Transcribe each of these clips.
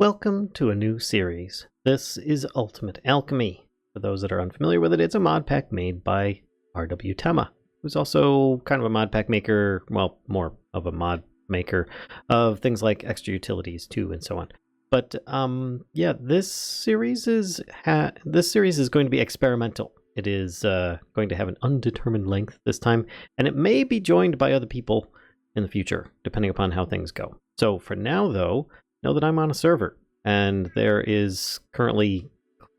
Welcome to a new series. This is Ultimate Alchemy. For those that are unfamiliar with it, it's a mod pack made by r.w.tema, who's also kind of a mod pack maker, well, more of a mod maker of things like extra utilities too, and so on. But yeah, this series is going to be experimental. It is going to have an undetermined length this time, and it may be joined by other people in the future, depending upon how things go. So for now, though, know that I'm on a server, and there is currently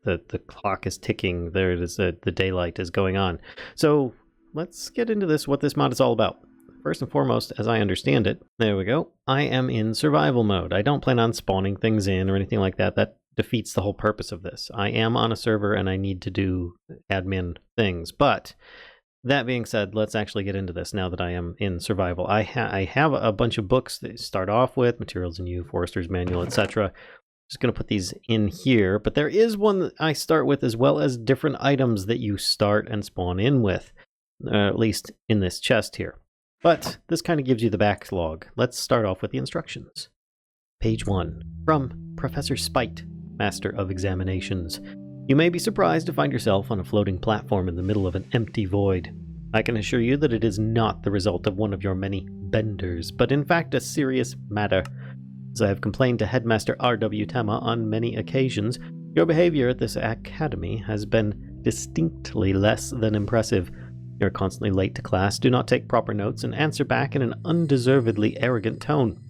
the clock is ticking. There it is, the daylight is going on. So let's get into this, what this mod is all about. First and foremost, as I understand it, there we go, I am in survival mode. I don't plan on spawning things in or anything like that. That defeats the whole purpose of this. I am on a server and I need to do admin things. But that being said, let's actually get into this now that I am in survival. I have a bunch of books that start off with Materials in You, Forester's Manual, etc. Just going to put these in here, but there is one that I start with, as well as different items that you start and spawn in with, at least in this chest here. But this kind of gives you the backlog. Let's start off with the instructions. Page 1. From Professor Spite, Master of Examinations. You may be surprised to find yourself on a floating platform in the middle of an empty void. I can assure you that it is not the result of one of your many benders, but in fact a serious matter. As I have complained to Headmaster r.w.tema on many occasions, your behavior at this academy has been distinctly less than impressive. You're constantly late to class, do not take proper notes, and answer back in an undeservedly arrogant tone.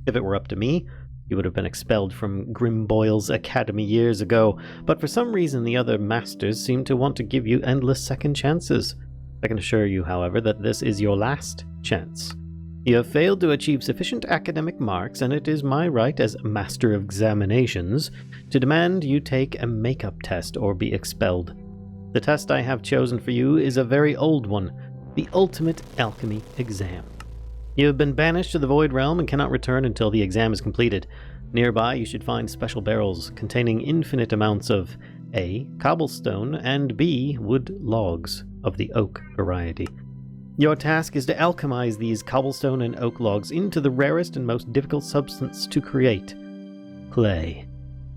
If it were up to me, you would have been expelled from Grimboyle's academy years ago, but for some reason the other masters seem to want to give you endless second chances. I can assure you, however, that this is your last chance. You have failed to achieve sufficient academic marks, and it is my right as Master of Examinations to demand you take a makeup test or be expelled. The test I have chosen for you is a very old one, the Ultimate Alchemy exam. You have been banished to the Void Realm and cannot return until the exam is completed. Nearby you should find special barrels containing infinite amounts of A. Cobblestone and B. Wood logs of the oak variety. Your task is to alchemize these cobblestone and oak logs into the rarest and most difficult substance to create, clay.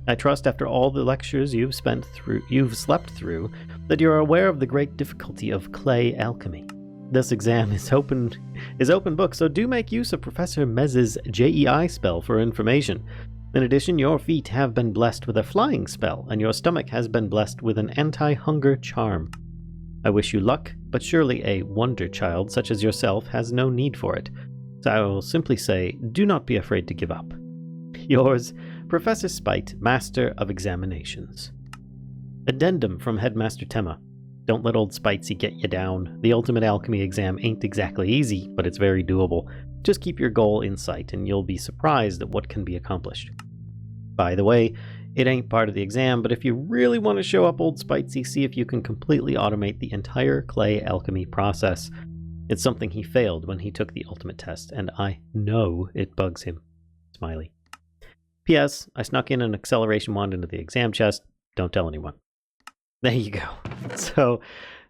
I trust after all the lectures you've slept through, that you are aware of the great difficulty of clay alchemy. This exam is open book, so do make use of Professor Mez's JEI spell for information. In addition, your feet have been blessed with a flying spell, and your stomach has been blessed with an anti-hunger charm. I wish you luck, but surely a wonder child such as yourself has no need for it. So I will simply say, do not be afraid to give up. Yours, Professor Spite, Master of Examinations. Addendum from Headmaster Tema. Don't let old Spitesy get you down. The Ultimate Alchemy exam ain't exactly easy, but it's very doable. Just keep your goal in sight, and you'll be surprised at what can be accomplished. By the way, it ain't part of the exam, but if you really want to show up old Spitesy, see if you can completely automate the entire clay alchemy process. It's something he failed when he took the ultimate test, and I know it bugs him. Smiley. P.S. I snuck in an acceleration wand into the exam chest. Don't tell anyone. There you go. So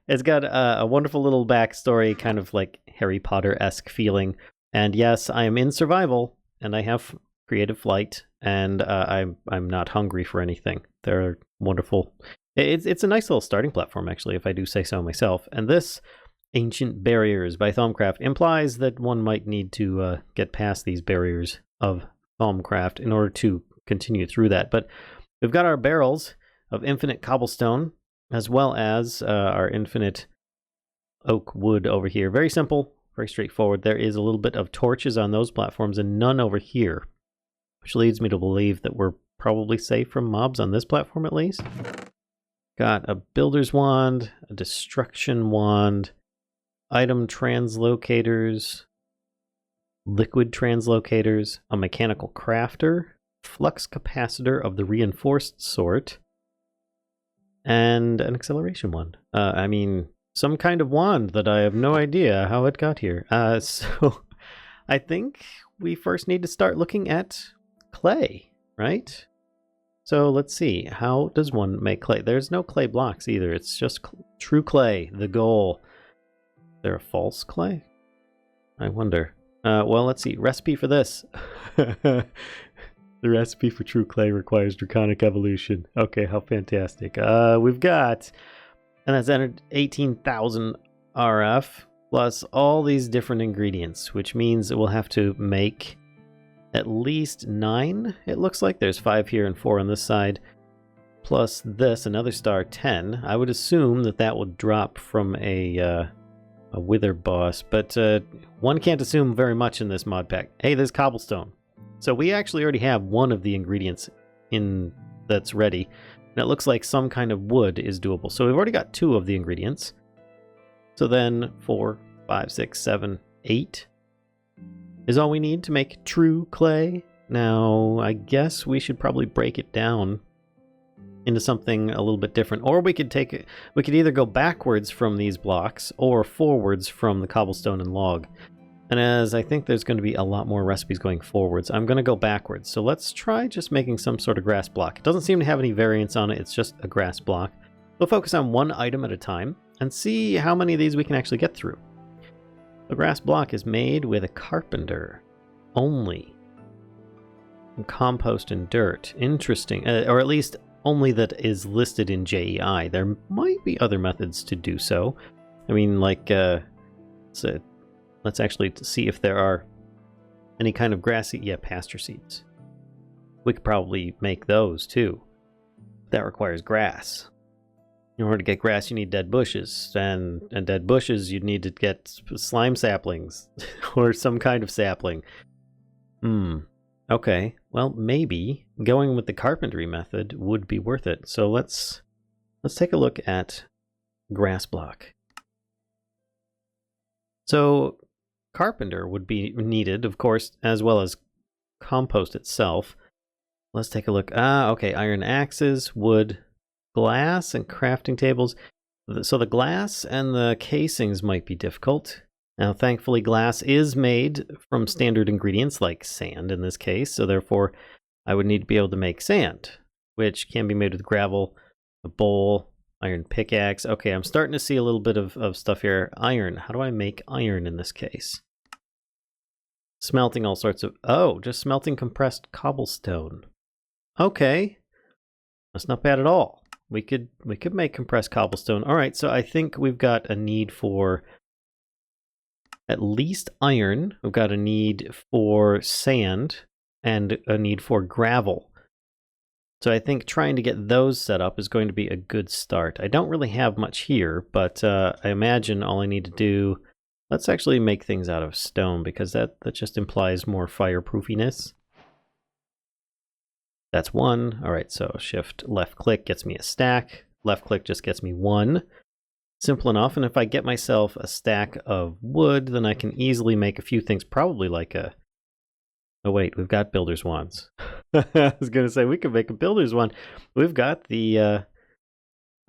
it's got a wonderful little backstory, kind of like Harry Potter-esque feeling. And yes, I am in survival, and I have creative flight, and I'm not hungry for anything. They're wonderful. It's a nice little starting platform, actually, if I do say so myself. And this, Ancient Barriers by Thaumcraft, implies that one might need to get past these barriers of Thaumcraft in order to continue through that. But we've got our barrels of infinite cobblestone, as well as our infinite oak wood over here. Very simple, very straightforward. There is a little bit of torches on those platforms and none over here, which leads me to believe that we're probably safe from mobs on this platform at least. Got a builder's wand, a destruction wand, item translocators, liquid translocators, a mechanical crafter, flux capacitor of the reinforced sort, and an acceleration wand. I mean, some kind of wand that I have no idea how it got here. So I think we first need to start looking at clay, right? So let's see, how does one make clay? There's no clay blocks either, it's just true clay, the goal. Is there a false clay? I wonder. Well, let's see, recipe for this. The recipe for true clay requires draconic evolution. Okay, how fantastic. We've got, and that's entered 18,000 RF plus all these different ingredients, which means that we'll have to make at least 9. It looks like there's 5 here and 4 on this side, plus this, another star, 10. I would assume that that would drop from a wither boss, but one can't assume very much in this mod pack. Hey, there's cobblestone. So we actually already have one of the ingredients in that's ready, and it looks like some kind of wood is doable. So we've already got 2 of the ingredients. So then 4, 5, 6, 7, 8 is all we need to make true clay. Now, I guess we should probably break it down into something a little bit different, or we could either go backwards from these blocks or forwards from the cobblestone and log. And as I think there's going to be a lot more recipes going forwards, I'm going to go backwards. So let's try just making some sort of grass block. It doesn't seem to have any variance on it, it's just a grass block. We'll focus on one item at a time and see how many of these we can actually get through. The grass block is made with a carpenter only. And compost and dirt. Interesting. Or at least only that is listed in JEI. There might be other methods to do so. I mean, like, let's actually see if there are any kind of grassy, pasture seeds. We could probably make those too. That requires grass. In order to get grass, you need dead bushes, and dead bushes, you'd need to get slime saplings or some kind of sapling. Okay, well, maybe going with the carpentry method would be worth it. So let's take a look at grass block. So carpenter would be needed, of course, as well as compost itself. Let's take a look. Okay, iron axes, wood, glass, and crafting tables. So the glass and the casings might be difficult. Now, thankfully, glass is made from standard ingredients like sand in this case, so therefore I would need to be able to make sand, which can be made with gravel, a bowl, iron pickaxe. Okay, I'm starting to see a little bit of stuff here. Iron. How do I make iron in this case? Smelting all sorts of... Oh, just smelting compressed cobblestone. Okay. That's not bad at all. We could make compressed cobblestone. All right, so I think we've got a need for at least iron. We've got a need for sand and a need for gravel. So I think trying to get those set up is going to be a good start. I don't really have much here, but I imagine all I need to do... Let's actually make things out of stone, because that just implies more fireproofiness. That's 1. All right, so shift left click gets me a stack. Left click just gets me 1. Simple enough, and if I get myself a stack of wood, then I can easily make a few things, probably like a... Oh wait, we've got builder's wands. I was going to say, we could make a builder's wand. We've got the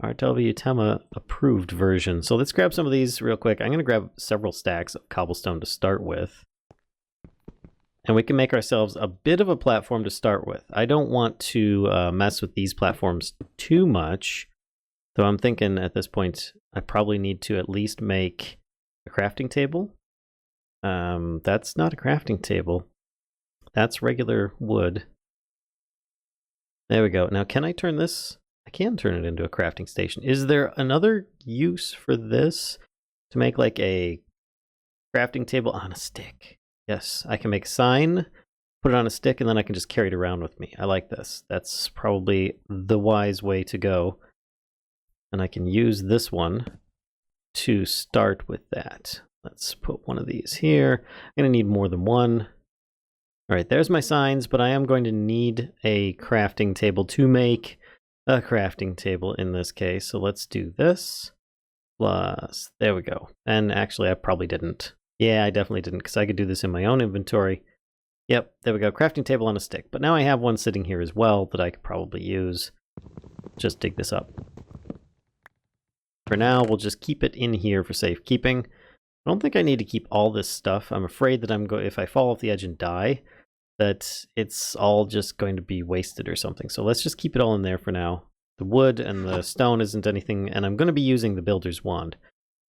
r.w.tema approved version. So let's grab some of these real quick. I'm going to grab several stacks of cobblestone to start with. And we can make ourselves a bit of a platform to start with. I don't want to mess with these platforms too much. So I'm thinking at this point, I probably need to at least make a crafting table. That's not a crafting table. That's regular wood. There we go. Now, can I turn this? I can turn it into a crafting station. Is there another use for this to make like a crafting table on a stick? Yes, I can make a sign, put it on a stick, and then I can just carry it around with me. I like this. That's probably the wise way to go. And I can use this one to start with that. Let's put one of these here. I'm going to need more than one. All right, there's my signs, but I am going to need a crafting table to make a crafting table in this case. So let's do this. Plus, there we go. And actually, I probably didn't. Yeah, I definitely didn't, because I could do this in my own inventory. Yep, there we go. Crafting table on a stick. But now I have one sitting here as well that I could probably use. Just dig this up. For now, we'll just keep it in here for safekeeping. I don't think I need to keep all this stuff. I'm afraid that if I fall off the edge and die, that it's all just going to be wasted or something. So let's just keep it all in there for now. The wood and the stone isn't anything, and I'm going to be using the builder's wand.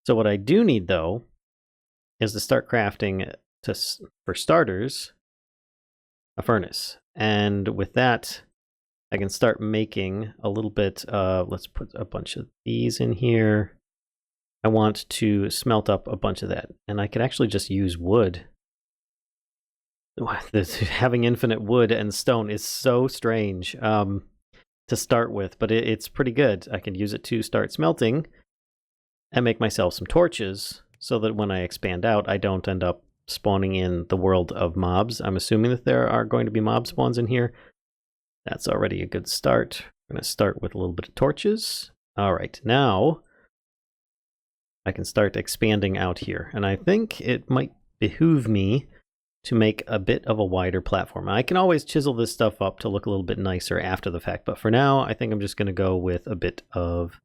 So what I do need, though, is to start crafting, for starters, a furnace. And with that, I can start making a little bit, let's put a bunch of these in here. I want to smelt up a bunch of that. And I could actually just use wood. Having infinite wood and stone is so strange to start with, but it's pretty good. I can use it to start smelting and make myself some torches so that when I expand out, I don't end up spawning in the world of mobs. I'm assuming that there are going to be mob spawns in here. That's already a good start. I'm going to start with a little bit of torches. All right, now I can start expanding out here. And I think it might behoove me to make a bit of a wider platform. I can always chisel this stuff up to look a little bit nicer after the fact, but for now, I think I'm just going to go with a bit of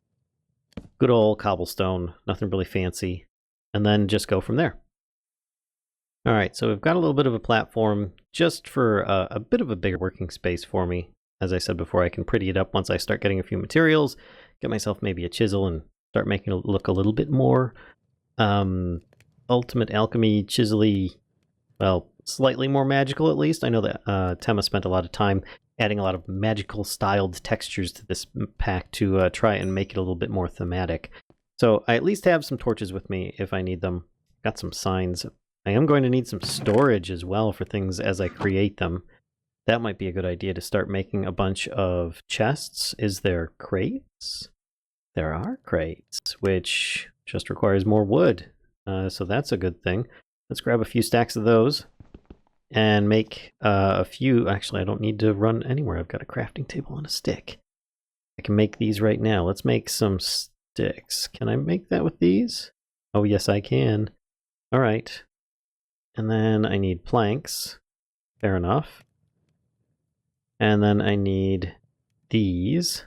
good old cobblestone, nothing really fancy, and then just go from there. All right, so we've got a little bit of a platform just for a bit of a bigger working space for me. As I said before, I can pretty it up once I start getting a few materials, get myself maybe a chisel and start making it look a little bit more ultimate alchemy, chisel-y, well, slightly more magical at least. I know that Tema spent a lot of time adding a lot of magical styled textures to this pack to try and make it a little bit more thematic. So I at least have some torches with me if I need them. Got some signs. I am going to need some storage as well for things as I create them. That might be a good idea to start making a bunch of chests. Is there crates? There are crates, which just requires more wood. So that's a good thing. Let's grab a few stacks of those and make a few. Actually, I don't need to run anywhere. I've got a crafting table on a stick. I can make these right now. Let's make some sticks. Can I make that with these? Oh, yes, I can. All right. And then I need planks. Fair enough. And then I need these.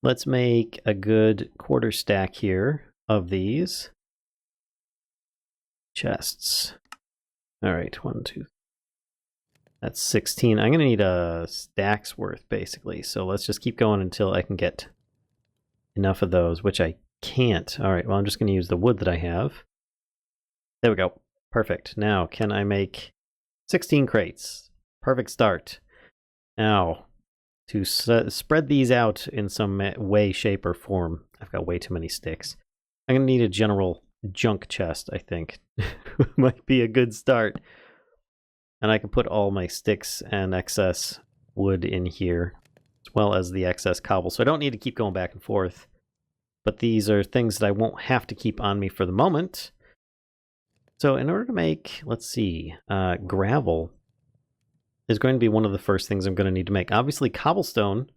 Let's make a good quarter stack here of these chests. All right, 1, 2. That's 16. I'm going to need a stack's worth, basically. So let's just keep going until I can get enough of those, which I can't. All right, well, I'm just going to use the wood that I have. There we go. Perfect. Now, can I make 16 crates? Perfect start. Now, to spread these out in some way, shape, or form, I've got way too many sticks. I'm going to need a general junk chest, I think. Might be a good start. And I can put all my sticks and excess wood in here, as well as the excess cobble. So I don't need to keep going back and forth. But these are things that I won't have to keep on me for the moment. So in order to make, let's see, gravel is going to be one of the first things I'm going to need to make. Obviously, cobblestone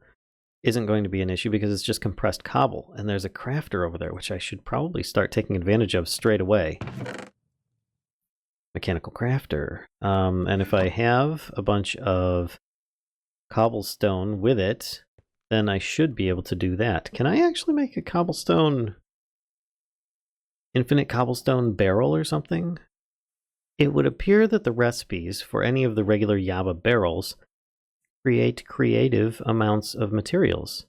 isn't going to be an issue because it's just compressed cobble. And there's a crafter over there, which I should probably start taking advantage of straight away. Mechanical crafter. And if I have a bunch of cobblestone with it, then I should be able to do that. Can I actually make a cobblestone, infinite cobblestone barrel or something? It would appear that the recipes for any of the regular Yaba barrels create creative amounts of materials.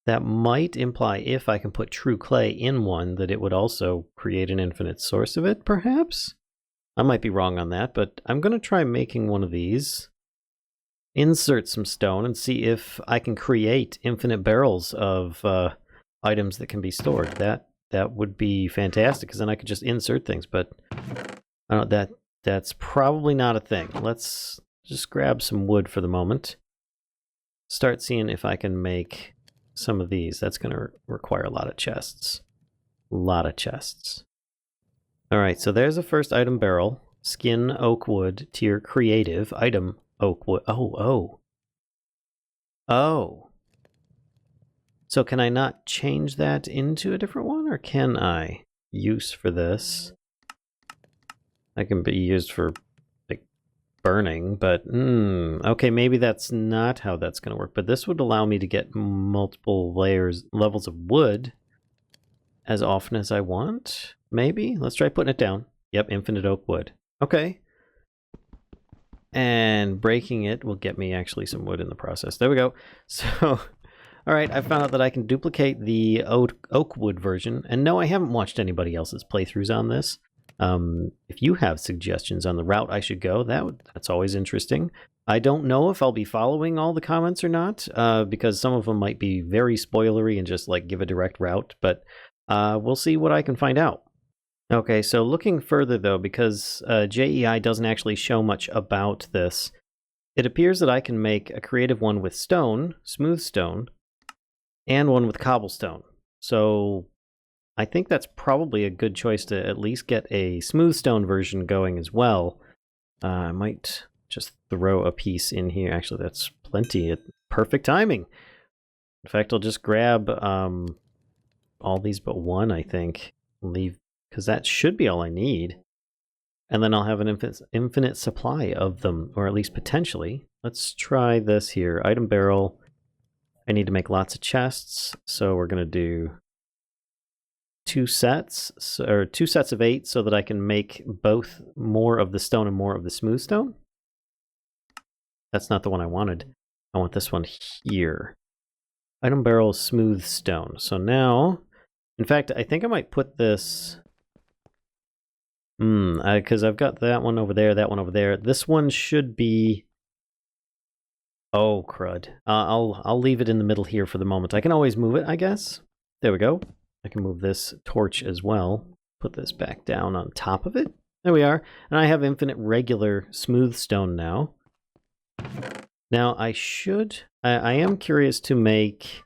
That might imply if I can put true clay in one that it would also create an infinite source of it, perhaps? I might be wrong on that, but I'm going to try making one of these, insert some stone, and see if I can create infinite barrels of items that can be stored. That would be fantastic, because then I could just insert things, but I don't know, that's probably not a thing. Let's just grab some wood for the moment. Start seeing if I can make some of these. That's going to require a lot of chests. A lot of chests. All right, so there's the first item barrel. Skin oak wood, tier creative, item oak wood. Oh. So can I not change that into a different one, or can I? Use for this. That can be used for like burning, but okay, maybe that's not how that's going to work. But this would allow me to get multiple levels of wood as often as I want. Maybe. Let's try putting it down. Yep, infinite oak wood. Okay. And breaking it will get me actually some wood in the process. There we go. So, all right, I found out that I can duplicate the oak wood version. And no, I haven't watched anybody else's playthroughs on this. If you have suggestions on the route I should go, that's always interesting. I don't know if I'll be following all the comments or not, because some of them might be very spoilery and just like give a direct route, but we'll see what I can find out. Okay, so looking further though, because JEI doesn't actually show much about this, it appears that I can make a creative one with stone, smooth stone, and one with cobblestone. So I think that's probably a good choice to at least get a smooth stone version going as well. I might just throw a piece in here. Actually, that's plenty. Perfect timing. In fact, I'll just grab all these but one, I think. Leave, because that should be all I need. And then I'll have an infinite supply of them, or at least potentially. Let's try this here. Item barrel. I need to make lots of chests, so we're going to do 2 sets, or 2 sets of 8, so that I can make both more of the stone and more of the smooth stone. That's not the one I wanted. I want this one here. Item barrel, smooth stone. So now, in fact, I think I might put this... because I've got that one over there, that one over there. This one should be... Oh, crud. I'll leave it in the middle here for the moment. I can always move it, I guess. There we go. I can move this torch as well. Put this back down on top of it. There we are. And I have infinite regular smooth stone now. Now I am curious to make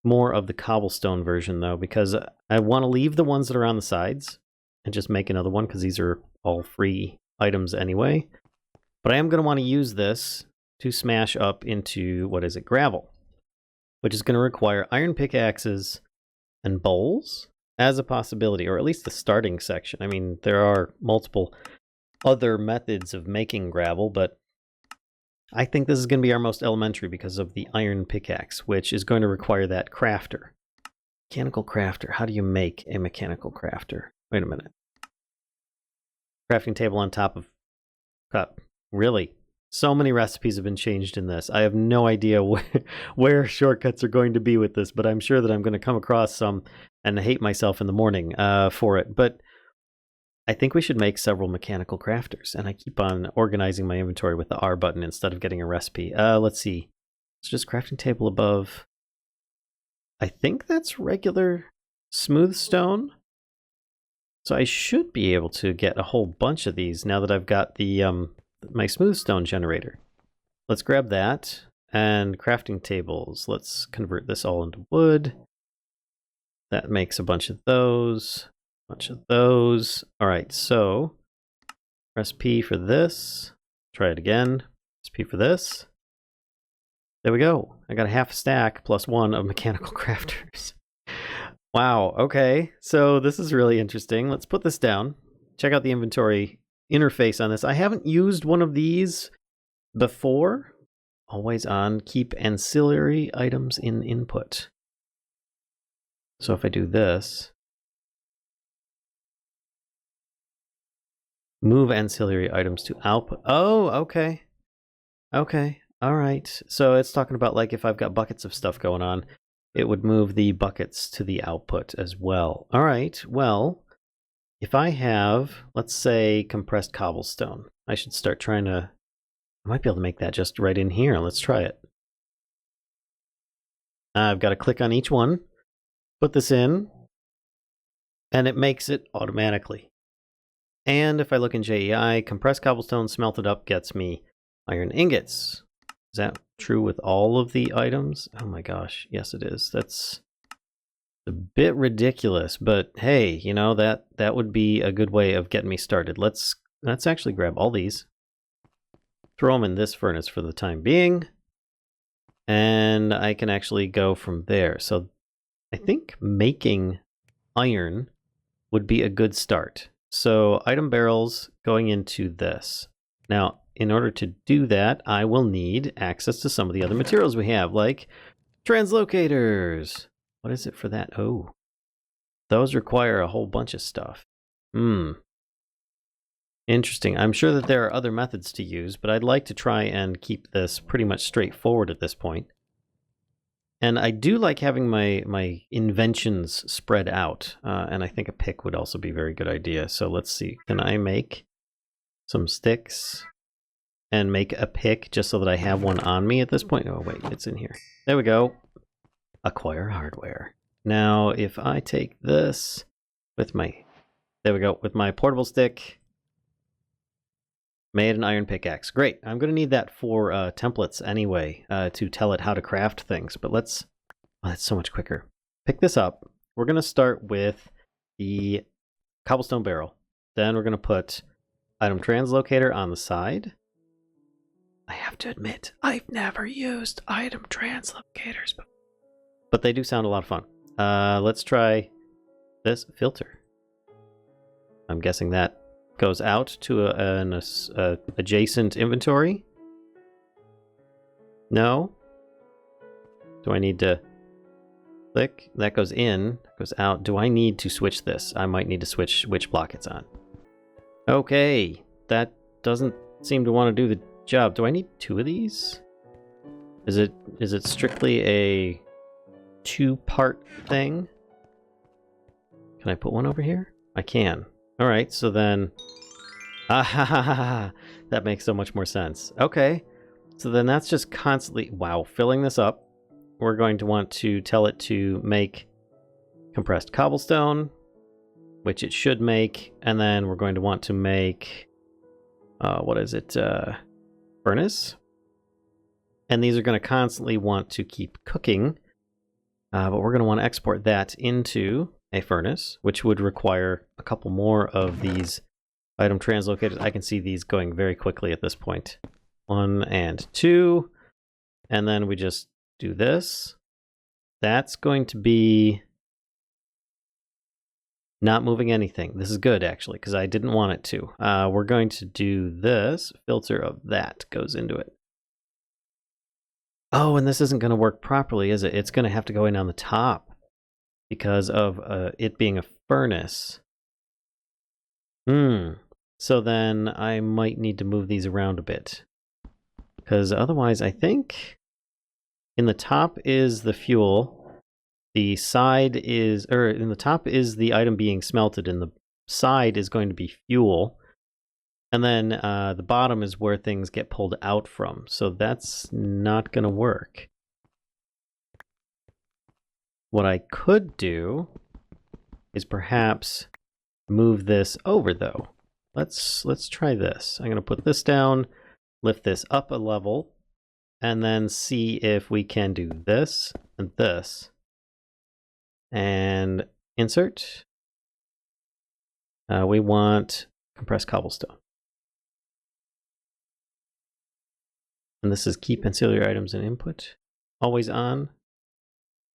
more of the cobblestone version though, because I want to leave the ones that are on the sides and just make another one, because these are all free items anyway. But I am going to want to use this to smash up into, what is it, gravel, which is going to require iron pickaxes and bowls as a possibility, or at least the starting section. I mean, there are multiple other methods of making gravel, but I think this is going to be our most elementary because of the iron pickaxe, which is going to require that crafter. Mechanical crafter. How do you make a mechanical crafter? Wait a minute. Crafting table on top of cup. Really? So many recipes have been changed in this. I have no idea where shortcuts are going to be with this, but I'm sure that I'm going to come across some and hate myself in the morning for it. But I think we should make several mechanical crafters, and I keep on organizing my inventory with the R button instead of getting a recipe. Let's see. It's just crafting table above. I think that's regular smooth stone. So I should be able to get a whole bunch of these now that I've got the my smooth stone generator. Let's grab that. And crafting tables. Let's convert this all into wood. That makes a bunch of those. Bunch of those. All right, so press P for this. Try it again. Press P for this. There we go. I got a half stack plus 1 of mechanical crafters. Wow, okay. So this is really interesting. Let's put this down. Check out the inventory interface on this. I haven't used one of these before. Always on. Keep ancillary items in input. So if I do this, move ancillary items to output. Oh, okay. Okay. All right. So it's talking about like if I've got buckets of stuff going on, it would move the buckets to the output as well. All right. Well, if I have, let's say, compressed cobblestone, I should start trying to, I might be able to make that just right in here. Let's try it. I've got to click on each one, put this in, and it makes it automatically. And if I look in JEI, compressed cobblestone smelted up gets me iron ingots. Is that true with all of the items? Oh my gosh, yes it is. That's a bit ridiculous, but hey, you know, that would be a good way of getting me started. Let's actually grab all these, throw them in this furnace for the time being, and I can actually go from there. So I think making iron would be a good start. So item barrels going into this. Now, in order to do that, I will need access to some of the other materials we have, like translocators. What is it for that? Oh, those require a whole bunch of stuff. Interesting. I'm sure that there are other methods to use, but I'd like to try and keep this pretty much straightforward at this point. And I do like having my inventions spread out, and I think a pick would also be a very good idea. So let's see, can I make some sticks and make a pick just so that I have one on me at this point? Oh wait, it's in here. There we go. Acquire hardware. Now if I take this with my, there we go, with my portable stick, made an iron pickaxe. Great. I'm going to need that for templates anyway, to tell it how to craft things. But let's... Oh, that's so much quicker. Pick this up. We're going to start with the cobblestone barrel. Then we're going to put item translocator on the side. I have to admit, I've never used item translocators before. But they do sound a lot of fun. Let's try this filter. I'm guessing that goes out to an adjacent inventory. No? Do I need to click? That goes in, goes out. Do I need to switch this? I might need to switch which block it's on. Okay, that doesn't seem to want to do the job. Do I need two of these? Is it strictly a two-part thing? Can I put one over here? I can. All right, so then... Ah, ha, ha, ha, ha. That makes so much more sense. Okay, so then that's just constantly... Wow, filling this up. We're going to want to tell it to make compressed cobblestone, which it should make, and then we're going to want to make... what is it? Furnace? And these are going to constantly want to keep cooking, but we're going to want to export that into a furnace, which would require a couple more of these item translocators. I can see these going very quickly at this point. 1 and 2, and then we just do this. That's going to be not moving anything. This is good, actually, because I didn't want it to. We're going to do this. Filter of that goes into it. Oh, and this isn't going to work properly, is it? It's going to have to go in on the top because of it being a furnace. So then I might need to move these around a bit. Because otherwise, I think in the top is the fuel. The side is, or in the top is the item being smelted, and the side is going to be fuel. And then the bottom is where things get pulled out from. So that's not going to work. What I could do is perhaps move this over, though. Let's try this. I'm going to put this down, lift this up a level, and then see if we can do this and this. And insert. We want compressed cobblestone. And this is keep ancillary items and input. Always on.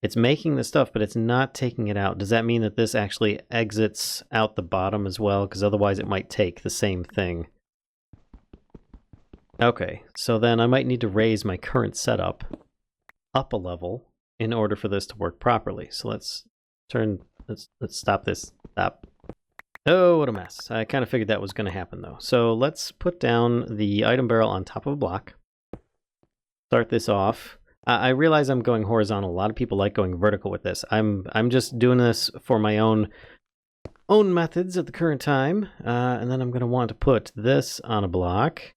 It's making the stuff, but it's not taking it out. Does that mean that this actually exits out the bottom as well? Because otherwise it might take the same thing. Okay, so then I might need to raise my current setup up a level in order for this to work properly. So let's stop this. Stop. Oh, what a mess. I kind of figured that was going to happen though. So let's put down the item barrel on top of a block. Start this off. I realize I'm going horizontal. A lot of people like going vertical with this. I'm just doing this for my own methods at the current time. And then I'm going to want to put this on a block.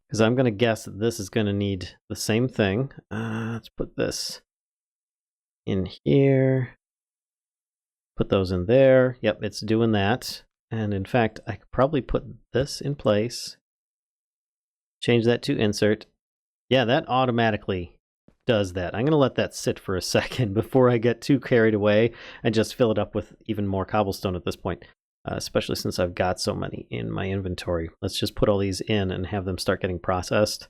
Because I'm going to guess that this is going to need the same thing. Let's put this in here. Put those in there. Yep, it's doing that. And in fact, I could probably put this in place. Change that to insert. Yeah, that automatically does that. I'm going to let that sit for a second before I get too carried away and just fill it up with even more cobblestone at this point. Especially since I've got so many in my inventory. Let's just put all these in and have them start getting processed.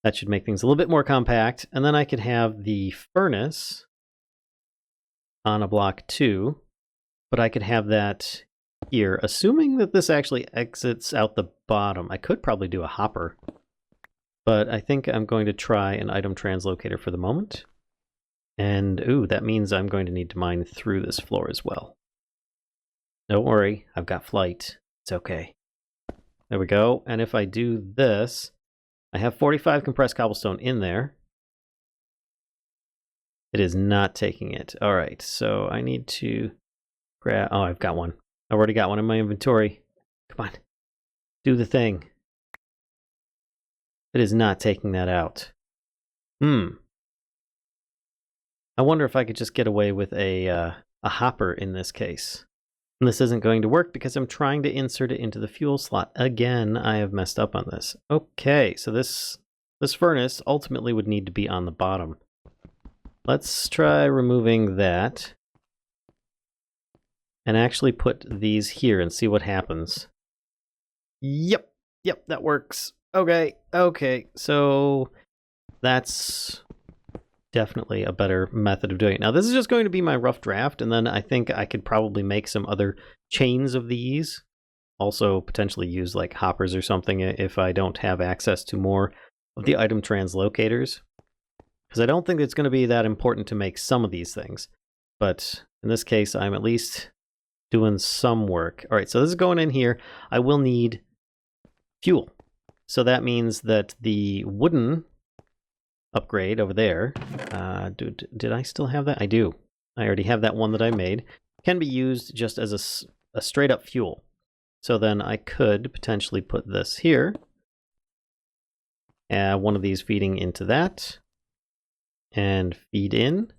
That should make things a little bit more compact. And then I could have the furnace on a block 2, but I could have that here, assuming that this actually exits out the bottom. I could probably do a hopper, but I think I'm going to try an item translocator for the moment. And ooh, that means I'm going to need to mine through this floor as well. Don't worry, I've got flight. It's okay. There we go. And if I do this, I have 45 compressed cobblestone in there. It is not taking it. All right, so I need to grab... Oh, I've got one. I've already got one in my inventory. Come on. Do the thing. It is not taking that out. I wonder if I could just get away with a hopper in this case. And this isn't going to work because I'm trying to insert it into the fuel slot. Again, I have messed up on this. Okay, so this furnace ultimately would need to be on the bottom. Let's try removing that. And actually put these here and see what happens. Yep, that works. Okay, so that's definitely a better method of doing it. Now, this is just going to be my rough draft, and then I think I could probably make some other chains of these. Also, potentially use like hoppers or something if I don't have access to more of the item translocators. Because I don't think it's going to be that important to make some of these things. But in this case, I'm at least doing some work. All right, so this is going in here. I will need fuel. So that means that the wooden upgrade over there, did I still have that? I do. I already have that one that I made. Can be used just as a straight up fuel. So then I could potentially put this here. One of these feeding into that. And feed in.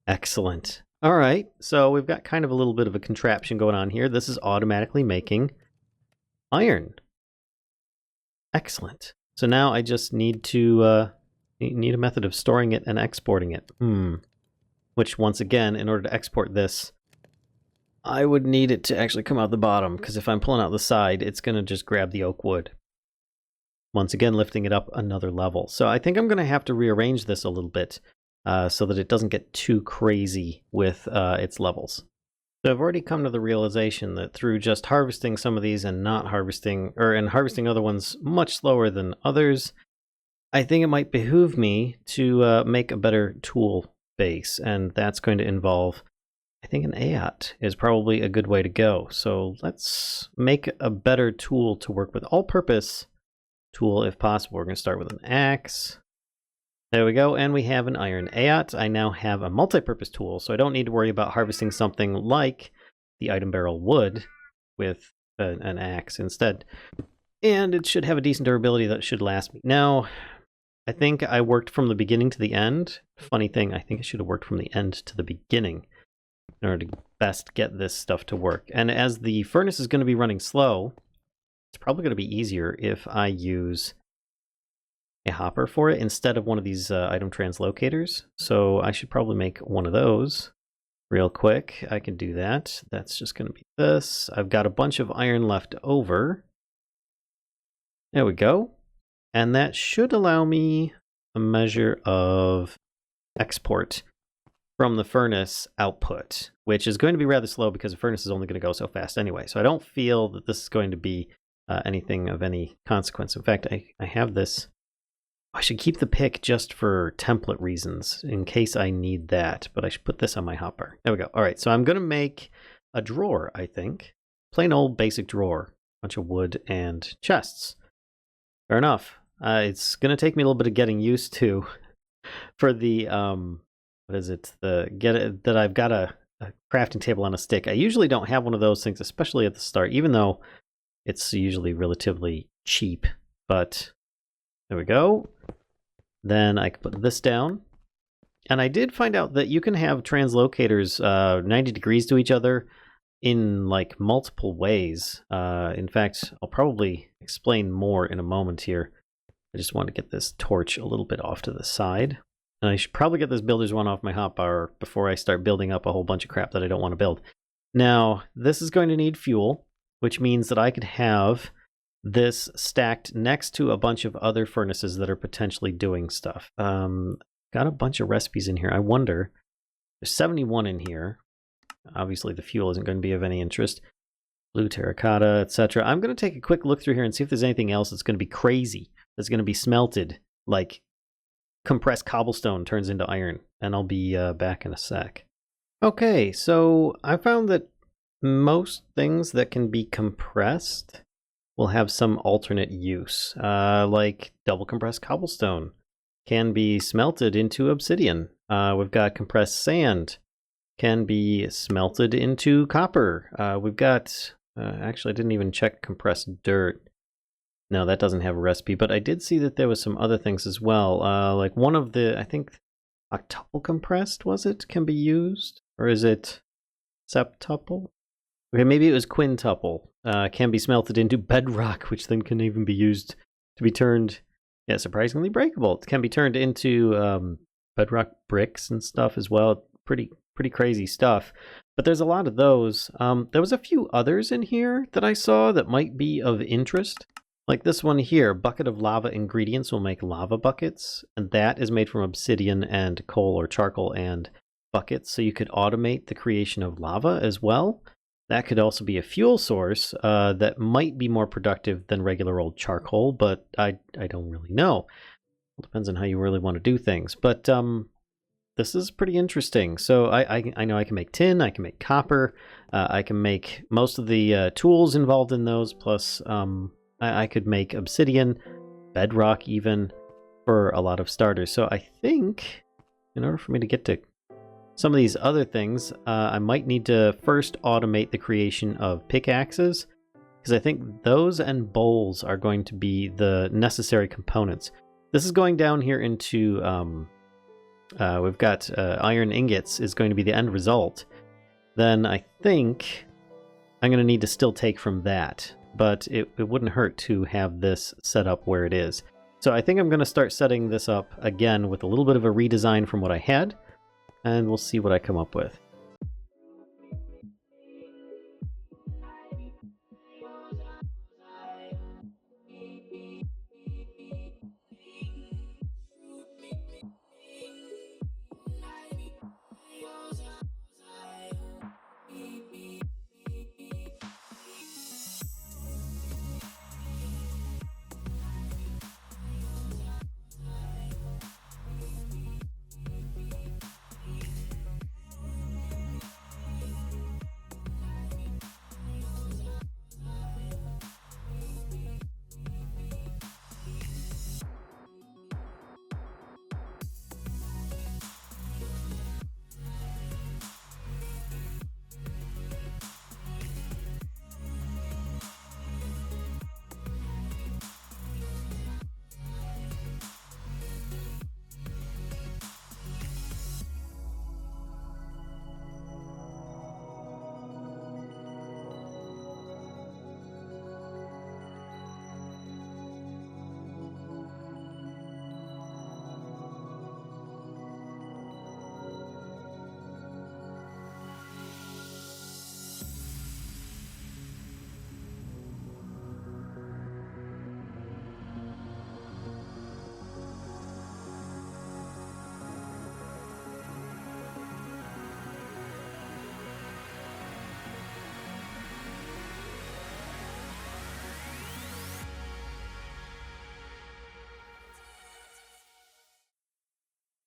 Excellent. All right, so we've got kind of a little bit of a contraption going on here. This is automatically making iron. Excellent. So now I just need to need a method of storing it and exporting it. Which, once again, in order to export this, I would need it to actually come out the bottom, because if I'm pulling out the side, it's going to just grab the oak wood. Once again, lifting it up another level. So I think I'm going to have to rearrange this a little bit so that it doesn't get too crazy with its levels. So I've already come to the realization that through just harvesting some of these and not harvesting, and harvesting other ones much slower than others, I think it might behoove me to make a better tool base, and that's going to involve, I think an AOT is probably a good way to go. So let's make a better tool to work with, all-purpose tool if possible. We're going to start with an axe. There we go, and we have an iron AOT. I now have a multi-purpose tool, so I don't need to worry about harvesting something like the item barrel would with an axe instead. And it should have a decent durability that should last me. Now, I think I worked from the beginning to the end. Funny thing, I think I should have worked from the end to the beginning in order to best get this stuff to work. And as the furnace is going to be running slow, it's probably going to be easier if I use a hopper for it instead of one of these item translocators. So I should probably make one of those real quick. I can do that. That's just going to be this. I've got a bunch of iron left over. There we go. And that should allow me a measure of export from the furnace output, which is going to be rather slow because the furnace is only going to go so fast anyway. So I don't feel that this is going to be anything of any consequence. In fact, I have this. I should keep the pick just for template reasons in case I need that, but I should put this on my hopper. There we go. All right, so I'm going to make a drawer, I think. Plain old basic drawer. Bunch of wood and chests. Fair enough. It's going to take me a little bit of getting used to for the, what is it? That I've got a crafting table on a stick. I usually don't have one of those things, especially at the start, even though it's usually relatively cheap. But there we go. Then I can put this down. And I did find out that you can have translocators 90 degrees to each other in like multiple ways. In fact, I'll probably explain more in a moment here. I just want to get this torch a little bit off to the side. And I should probably get this builder's one off my hotbar before I start building up a whole bunch of crap that I don't want to build. Now, this is going to need fuel, which means that I could have this stacked next to a bunch of other furnaces that are potentially doing stuff. Got a bunch of recipes in here. I wonder, there's 71 in here. Obviously the fuel isn't going to be of any interest. Blue terracotta, etc. I'm going to take a quick look through here and see if there's anything else that's going to be crazy, that's going to be smelted, like compressed cobblestone turns into iron. And I'll be back in a sec. Okay, so I found that most things that can be compressed will have some alternate use, like double compressed cobblestone can be smelted into obsidian, We've got compressed sand. Can be smelted into copper. We've got, actually I didn't even check compressed dirt. No, that doesn't have a recipe, but I did see that there was some other things as well. Like one of the, I think, octuple compressed, was it, can be used? Or is it septuple? Okay, maybe it was quintuple. Can be smelted into bedrock, which then can even be used to be turned, yeah, surprisingly breakable. It can be turned into bedrock bricks and stuff as well. Pretty crazy stuff. But there's a lot of those. There was a few others in here that I saw that might be of interest. Like this one here, bucket of lava ingredients will make lava buckets, and that is made from obsidian and coal or charcoal and buckets, so you could automate the creation of lava as well. That could also be a fuel source that might be more productive than regular old charcoal, but I don't really know. It depends on how you really want to do things. But this is pretty interesting. So I know I can make tin, I can make copper, I can make most of the tools involved in those, plus I could make obsidian, bedrock even, for a lot of starters. So I think in order for me to get to some of these other things, I might need to first automate the creation of pickaxes, because I think those and bowls are going to be the necessary components. This is going down here into, we've got iron ingots is going to be the end result. Then I think I'm going to need to still take from that, but it wouldn't hurt to have this set up where it is. So I think I'm going to start setting this up again with a little bit of a redesign from what I had, and we'll see what I come up with.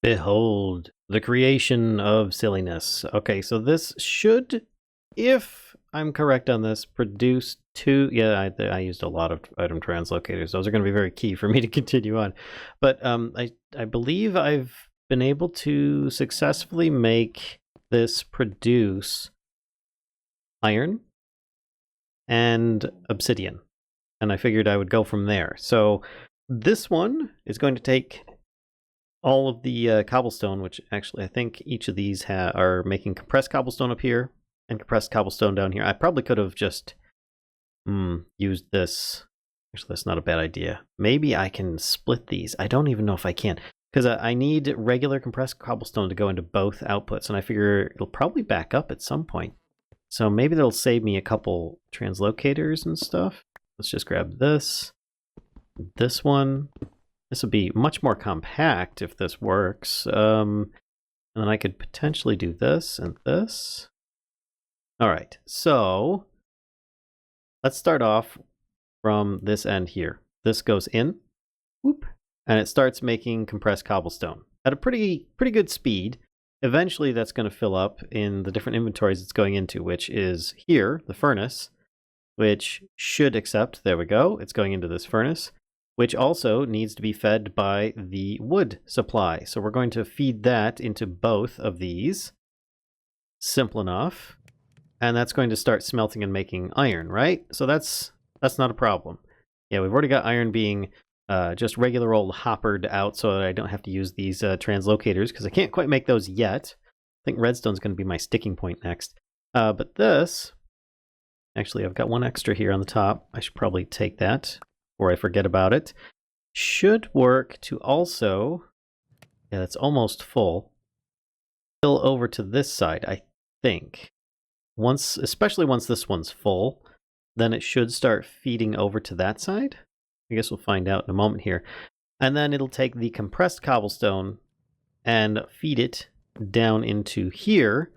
Behold, the creation of silliness. Okay, so this should, if I'm correct on this, produce two... Yeah, I used a lot of item translocators. Those are going to be very key for me to continue on. But I believe I've been able to successfully make this produce iron and obsidian. And I figured I would go from there. So this one is going to take all of the cobblestone, which actually I think each of these are making compressed cobblestone up here and compressed cobblestone down here. I probably could have just used this. Actually, that's not a bad idea. Maybe I can split these. I don't even know if I can, because I need regular compressed cobblestone to go into both outputs, and I figure it'll probably back up at some point. So maybe that'll save me a couple translocators and stuff. Let's just grab this one. This would be much more compact if this works. And then I could potentially do this and this. All right, so let's start off from this end here. This goes in, whoop, and it starts making compressed cobblestone at a pretty good speed. Eventually that's going to fill up in the different inventories it's going into, which is here, the furnace, which should accept, there we go, it's going into this furnace, which also needs to be fed by the wood supply. So we're going to feed that into both of these. Simple enough. And that's going to start smelting and making iron, right? So that's not a problem. Yeah, we've already got iron being just regular old hoppered out so that I don't have to use these translocators, because I can't quite make those yet. I think redstone's going to be my sticking point next. But this, actually I've got one extra here on the top. I should probably take that before I forget about it. Should work to also, yeah, that's almost full, fill over to this side, I think. Especially once this one's full, then it should start feeding over to that side. I guess we'll find out in a moment here. And then it'll take the compressed cobblestone and feed it down into here,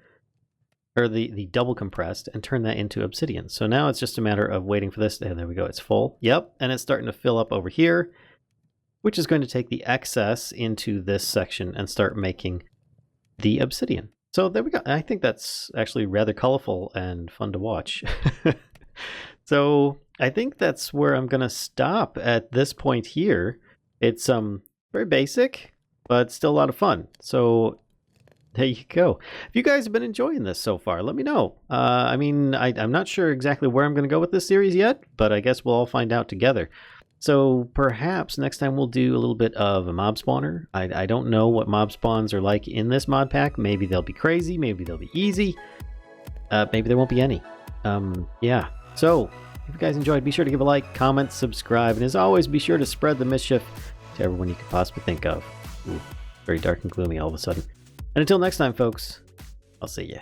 or the double compressed, and turn that into obsidian. So now it's just a matter of waiting for this. There we go, it's full. Yep, and it's starting to fill up over here, which is going to take the excess into this section and start making the obsidian. So there we go. I think that's actually rather colorful and fun to watch. So I think that's where I'm going to stop at this point here. It's very basic, but still a lot of fun. So there you go. If you guys have been enjoying this so far, let me know. I mean, I'm not sure exactly where I'm going to go with this series yet, but I guess we'll all find out together. So perhaps next time we'll do a little bit of a mob spawner. I don't know what mob spawns are like in this mod pack. Maybe they'll be crazy, maybe they'll be easy. Maybe there won't be any. Yeah. So if you guys enjoyed, be sure to give a like, comment, subscribe, and as always, be sure to spread the mischief to everyone you could possibly think of. Ooh, very dark and gloomy all of a sudden. And until next time, folks, I'll see ya.